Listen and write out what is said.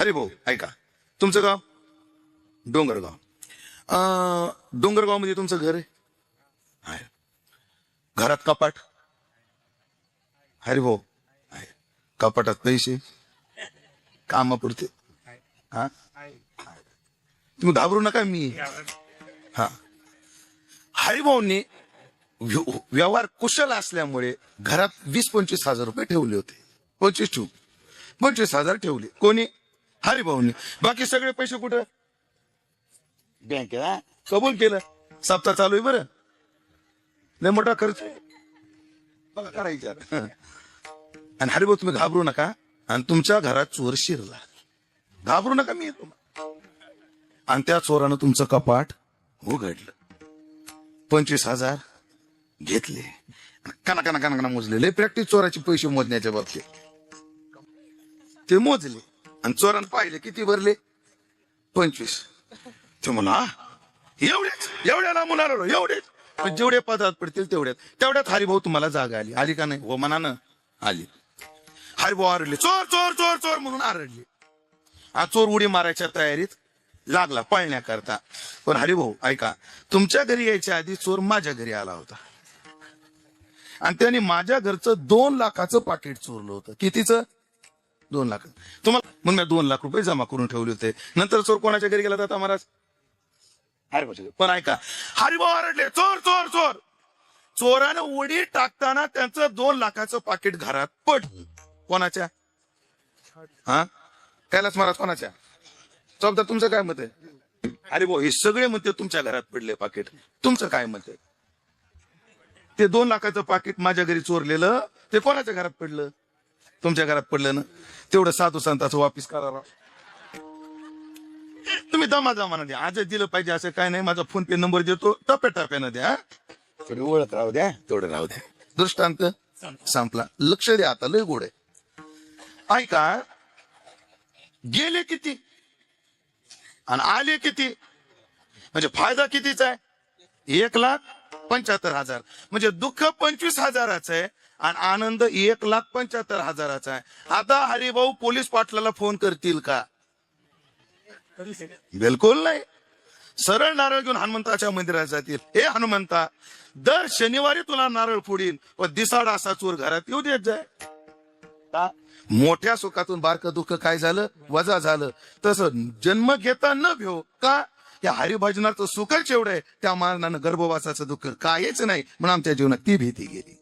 अरे भाऊ ऐका, तुमचं गाव डोंगरगाव. डोंगरगाव मध्ये तुमचं घर आहे? घरात कपाट? अरे भाऊ आहे. कपाटात पैसे कामापुरते? हा, तुम्ही घाबरू नका. मी हा हरिभाऊंनी व्यवहार कुशल असल्यामुळे घरात 20-25 हजार रुपये ठेवले होते. 25 हजार ठेवले. कोणी? हरिभाऊंनी. बाकी सगळे पैसे कुठं? बँकेत. कबूल केलं. सप्ताह चालू आहे. बरं, लय मोठा खर्च आहे बघा करायचा. आणि हरिभाऊ तुम्ही घाबरू नका. आणि तुमच्या घरात चोर शिरला, घाबरू नका, मी येतो. आणि त्या चोरानं तुमचं कपाट उघडलं, 25 हजार घेतले. काना काना काना काना मोजले. लय प्रॅक्टिस चोराची पैसे मोजण्याच्या बाबतीत. ते मोजले आणि चोरानं पाहिले किती भरले? 25. ते म्हणा एवढ्याला मुलाला एवढेच. जेवढे पदार्थ पडतील तेवढ्यात हरिभाऊ तुम्हाला जागा आली. आली का नाही? हो मनानं आली. हरिभाऊ आरडले, चोर चोर चोर चोर म्हणून आरडले. हा चोर उडी मारायच्या तयारीत लागला पळण्याकरता. पण हरिभाऊ ऐका, तुमच्या घरी यायच्या आधी चोर माझ्या घरी आला होता आणि त्याने माझ्या घरचं 2 लाखाचं पाकिट चोरलं होतं. कितीचं? 2 लाख. तुम्हाला मग मी 2 लाख रुपये जमा करून ठेवले होते. नंतर चोर कोणाच्या घरी गेला जाता महाराज? हरिभाऊ. पण ऐका, हरिभाऊ आरडले, चोर चोर चोर. चोरानं उडी टाकताना त्यांचं 2 लाखाचं पाकिट घरात पडलं. कोणाच्या? हा, कैलास महाराज कोणाच्या? चौकदार तुमचं काय मत आहे? अरे भाऊ, हे सगळे म्हणते तुमच्या घरात पडले पाकिट. तुमचं काय मत आहे? ते 2 लाखाचं पाकिट माझ्या घरी चोरलेलं ते कोणाच्या घरात पडलं? तुमच्या घरात पडलं ना. तेवढं साधू संतांचं वापिस करा. तुम्ही दमा द्या. आज दिलं पाहिजे असं काय नाही. माझा फोन पे नंबर देतो, टप्प्याटप्प्यानं द्या. थोडी ओळख राहू द्या, तेवढं राहू द्या. दृष्टांत संपला. लक्ष द्या, आता लय गोड आहे. ऐका, गेले किती आणि आले किती, म्हणजे फायदा कितीचा आहे? 1,75,000. म्हणजे दुःख 25 हजाराचं आहे आणि आनंद 1,75,000 आहे. आता हरिभाऊ पोलीस पाटलाला फोन करतील का? बिलकुल नाही. सरळ नारळ घेऊन हनुमंताच्या मंदिरात जातील. हे हनुमंता, दर शनिवारी तुला नारळ फोडीन, व दिसाड असा चोर घरात येऊ देत जाय. मोठ्या सुखातून बारकं दुःख काय झालं? वजा झालं. तसं जन्म घेता न भेव का? या हरिभजनाचं सुखच एवढं आहे, त्या मानानं गर्भवासाचं दुःख काहीच नाही. म्हणून आमच्या जीवनात ती भीती गेली.